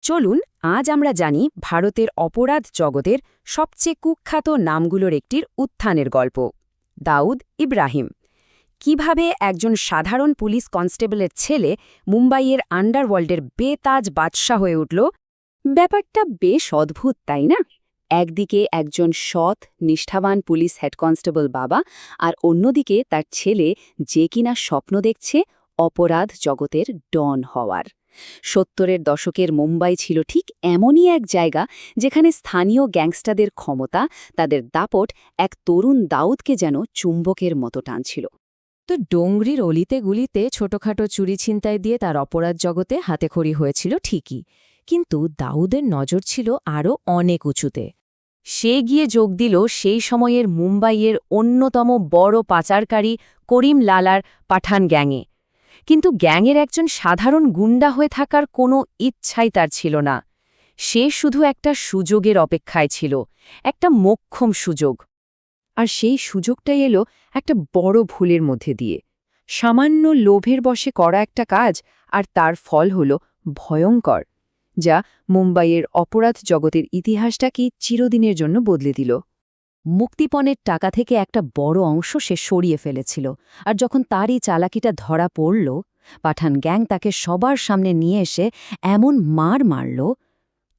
চলুন আজ আমরা জানি ভারতের অপরাধ জগতের সবচেয়ে কুখ্যাত নামগুলোর একটির উত্থানের গল্প দাউদ ইব্রাহিম কিভাবে একজন সাধারণ পুলিশ কনস্টেবলের ছেলে মুম্বাইয়ের আন্ডারওয়ার্ল্ডের বেতাজ বাদশা হয়ে উঠল। ব্যাপারটা বেশ অদ্ভুত, তাই না? একদিকে একজন সৎ নিষ্ঠাবান পুলিশ হেড কনস্টেবল বাবা, আর অন্যদিকে তার ছেলে যে কিনা স্বপ্ন দেখছে অপরাধ জগতের ডন হওয়ার। ৭০-এর দশকের মুম্বাই ছিল ঠিক এমনই এক জায়গা যেখানে স্থানীয় গ্যাংস্টারদের ক্ষমতা, তাদের দাপট এক তরুণ দাউদকে যেন চুম্বকের মতো টানছিল। তো ডোংরির অলিতে গুলিতে ছোটখাটো চুরি ছিনতাই দিয়ে তার অপরাধ জগতে হাতেখড়ি হয়েছিল ঠিকই, কিন্তু দাউদের নজর ছিল আরও অনেক উঁচুতে। সে গিয়ে যোগ দিল সেই সময়ের মুম্বাইয়ের অন্যতম বড় পাচারকারী করিম লালার পাঠান গ্যাংয়ে। কিন্তু গ্যাংয়ের একজন সাধারণ গুন্ডা হয়ে থাকার কোনো ইচ্ছাই তার ছিল না। সে শুধু একটা সুযোগের অপেক্ষায় ছিল, একটা মোক্ষম সুযোগ। আর সেই সুযোগটাই এলো একটা বড় ভুলের মধ্যে দিয়ে। সামান্য লোভের বশে করা একটা কাজ, আর তার ফল হল ভয়ঙ্কর, যা মুম্বাইয়ের অপরাধ জগতের ইতিহাসটাকে চিরদিনের জন্য বদলে দিল। মুক্তিপণের টাকা থেকে একটা বড় অংশ সে সরিয়ে ফেলেছিল, আর যখন তার এই চালাকিটা ধরা পড়ল, পাঠান গ্যাং তাকে সবার সামনে নিয়ে এসে এমন মার মারল,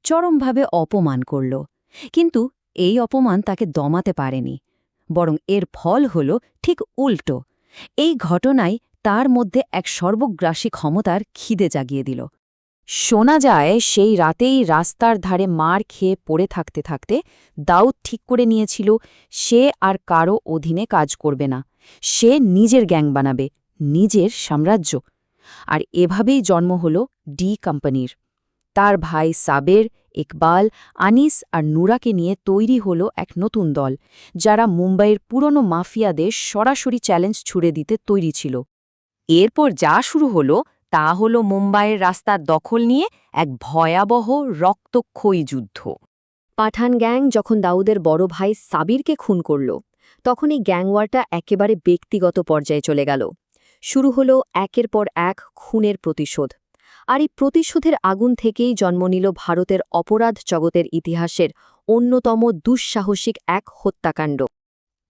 চরমভাবে অপমান করল। কিন্তু এই অপমান তাকে দমাতে পারেনি, বরং এর ফল হল ঠিক উল্টো। এই ঘটনায় তার মধ্যে এক সর্বগ্রাসী ক্ষমতার খিদে জাগিয়ে দিল। শোনা যায় সেই রাতেই রাস্তার ধারে মার খেয়ে পড়ে থাকতে থাকতে দাউদ ঠিক করে নিয়েছিল সে আর কারও অধীনে কাজ করবে না। সে নিজের গ্যাং বানাবে, নিজের সাম্রাজ্য। আর এভাবেই জন্ম হল ডি কোম্পানির। তার ভাই সাবের, ইকবাল, আনিস আর নুরাকে নিয়ে তৈরি হল এক নতুন দল, যারা মুম্বাইয়ের পুরনো মাফিয়াদের সরাসরি চ্যালেঞ্জ ছুড়ে দিতে তৈরি ছিল। এরপর যা শুরু হল তা হল মুম্বাইয়ের রাস্তার দখল নিয়ে এক ভয়াবহ রক্তক্ষয়ী যুদ্ধ। পাঠান গ্যাং যখন দাউদের বড় ভাই সাবিরকে খুন করল, তখন এই গ্যাংওয়ারটা একেবারে ব্যক্তিগত পর্যায়ে চলে গেল। শুরু হলো একের পর এক খুনের প্রতিশোধ। আর এই প্রতিশোধের আগুন থেকেই জন্ম নিল ভারতের অপরাধ জগতের ইতিহাসের অন্যতম দুঃসাহসিক এক হত্যাকাণ্ড।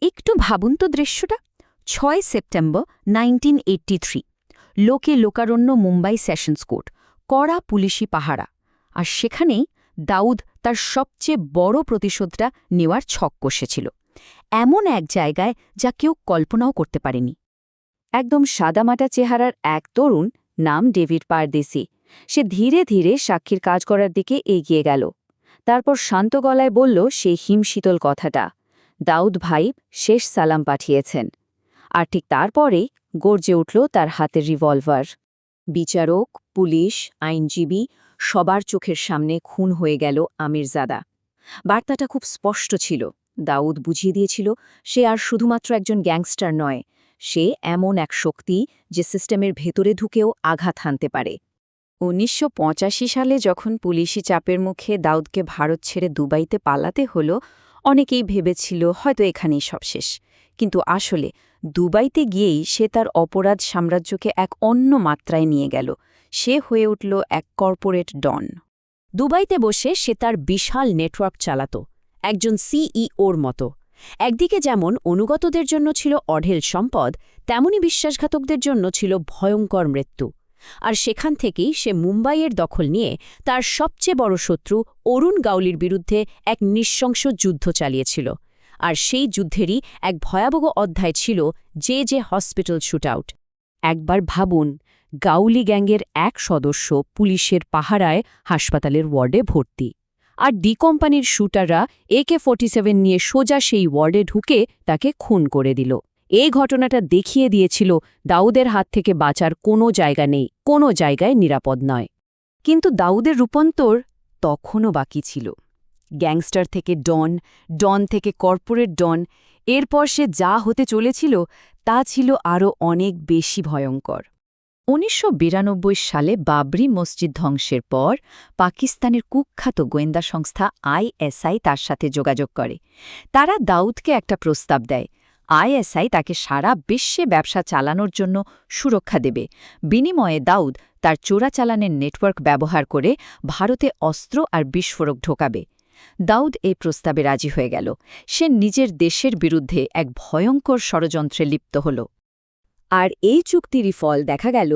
একটু ভাবুন তো দৃশ্যটা। ৬ সেপ্টেম্বর 1983, লোকে লোকারণ্য মুম্বাই সেশনস কোর্ট, কড়া পুলিশি পাহারা। আর সেখানেই দাউদ তার সবচেয়ে বড় প্রতিশোধটা নেওয়ার ছক কষেছিল, এমন এক জায়গায় যা কেউ কল্পনাও করতে পারেনি। একদম সাদামাটা চেহারার এক তরুণ, নাম ডেভিড পারদেসি। সে ধীরে ধীরে সাক্ষীর কাজ করার দিকে এগিয়ে গেল। তারপর শান্ত গলায় বলল সেই হিমশীতল কথাটা, দাউদ ভাই শেষ সালাম পাঠিয়েছেন। আর ঠিক তারপরেই গর্জে উঠল তার হাতের রিভলভার। বিচারক, পুলিশ, আইনজীবী সবার চোখের সামনে খুন হয়ে গেল আমিরজাদা। বার্তাটা খুব স্পষ্ট ছিল। দাউদ বুঝিয়ে দিয়েছিল সে আর শুধুমাত্র একজন গ্যাংস্টার নয়, সে এমন এক শক্তি যে সিস্টেমের ভেতরে ঢুকেও আঘাত হানতে পারে। ১৯৮৫ সালে যখন পুলিশি চাপের মুখে দাউদকে ভারত ছেড়ে দুবাইতে পালাতে হলো, অনেকেই ভেবেছিল হয়তো এখানেই সব শেষ। কিন্তু আসলে দুবাইতে গিয়েই সে তার অপরাধ সাম্রাজ্যকে এক অন্য মাত্রায় নিয়ে গেল। সে হয়ে উঠল এক কর্পোরেট ডন। দুবাইতে বসে সে তার বিশাল নেটওয়ার্ক চালাত, একজন সিইওর মতো। একদিকে যেমন অনুগতদের জন্য ছিল অঢেল সম্পদ, তেমনি বিশ্বাসঘাতকদের জন্য ছিল ভয়ঙ্কর মৃত্যু। আর সেখান থেকেই সে মুম্বাইয়ের দখল নিয়ে তার সবচেয়ে বড় শত্রু অরুণ গাউলির বিরুদ্ধে এক নৃশংস যুদ্ধ চালিয়েছিল। আর সেই যুদ্ধেরই এক ভয়াবহ অধ্যায় ছিল জে হসপিটাল শ্যুটআউট। একবার ভাবুন, গাউলি গ্যাংয়ের এক সদস্য পুলিশের পাহারায় হাসপাতালের ওয়ার্ডে ভর্তি, আর ডি কোম্পানির শ্যুটাররা AK-47 নিয়ে সোজা সেই ওয়ার্ডে ঢুকে তাকে খুন করে দিল। এই ঘটনাটা দেখিয়ে দিয়েছিল দাউদের হাত থেকে বাঁচার কোনো জায়গা নেই, কোনো জায়গায় নিরাপদ নয়। কিন্তু দাউদের রূপান্তর তখনও বাকি ছিল। গ্যাংস্টার থেকে ডন, ডন থেকে কর্পোরেট ডন। এরপর সে যা হতে চলেছিল তা ছিল আরও অনেক বেশি ভয়ঙ্কর। ১৯৯২ সালে বাবরি মসজিদ ধ্বংসের পর পাকিস্তানের কুখ্যাত গোয়েন্দা সংস্থা ISI তার সাথে যোগাযোগ করে। তারা দাউদকে একটা প্রস্তাব দেয়, আইএসআই তাকে সারা বিশ্বে ব্যবসা চালানোর জন্য সুরক্ষা দেবে। বিনিময়ে দাউদ তার চোরাচালানের নেটওয়ার্ক ব্যবহার করে ভারতে অস্ত্র আর বিস্ফোরক ঢোকাবে। দাউদ এই প্রস্তাবে রাজি হয়ে গেল। সে নিজের দেশের বিরুদ্ধে এক ভয়ঙ্কর ষড়যন্ত্রে লিপ্ত হল। আর এই চুক্তিরই ফল দেখা গেল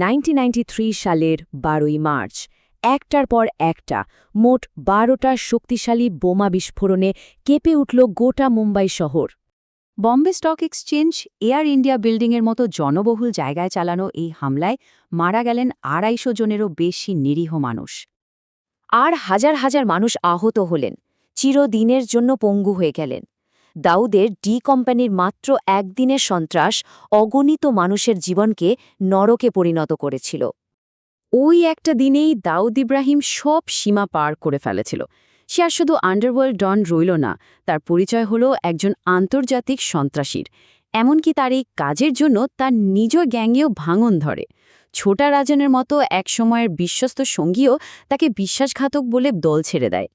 1993 সালের 12ই মার্চ। একটার পর একটা মোট 12টা শক্তিশালী বোমা বিস্ফোরণে কেঁপে উঠল গোটা মুম্বাই শহর। Bombay stock exchange, air India বিল্ডিংয়ের মতো জনবহুল জায়গায় চালানো এই হামলায় মারা গেলেন 250 জনেরও বেশি নিরীহ মানুষ। আর হাজার হাজার মানুষ আহত হলেন, চিরদিনের জন্য পঙ্গু হয়ে গেলেন। দাউদের ডি কোম্পানির মাত্র একদিনের সন্ত্রাস অগণিত মানুষের জীবনকে নরকে পরিণত করেছিল। ওই একটা দিনেই দাউদ ইব্রাহিম সব সীমা পার করে ফেলেছিল। সে আর শুধু আন্ডারওয়ার্ল্ড ডন রইল না, তার পরিচয় হল একজন আন্তর্জাতিক সন্ত্রাসীর। এমনকি তার এই কাজের জন্য তার নিজ গ্যাংয়েও ভাঙন ধরে। ছোটা রাজনের মতো একসময়ের বিশ্বস্ত সঙ্গীও তাকে বিশ্বাসঘাতক বলে দল ছেড়ে দেয়।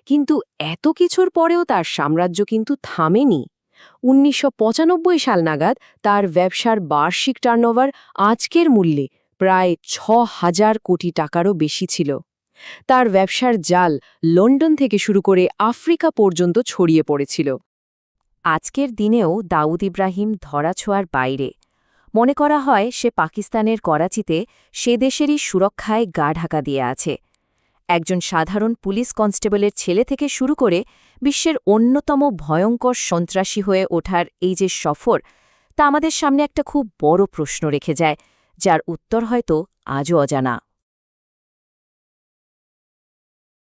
কিন্তু এত কিছুর পরেও তার সাম্রাজ্য কিন্তু থামেনি। 1995 সাল নাগাদ তার ব্যবসার বার্ষিক টার্নওভার আজকের মূল্যে প্রায় 6,000 কোটি টাকারও বেশি ছিল। তার ব্যবসার জাল লন্ডন থেকে শুরু করে আফ্রিকা পর্যন্ত ছড়িয়ে পড়েছিল। আজকের দিনেও দাউদ ইব্রাহিম ধরাছোঁয়ার বাইরে। মনে করা হয় সে পাকিস্তানের করাচিতে সে দেশেরই সুরক্ষায় গা ঢাকা দিয়ে আছে। একজন সাধারণ পুলিশ কনস্টেবলের ছেলে থেকে শুরু করে বিশ্বের অন্যতম ভয়ঙ্কর সন্ত্রাসী হয়ে ওঠার এই যে সফর, তা আমাদের সামনে একটা খুব বড় প্রশ্ন রেখে যায়, যার উত্তর হয়তো আজও অজানা।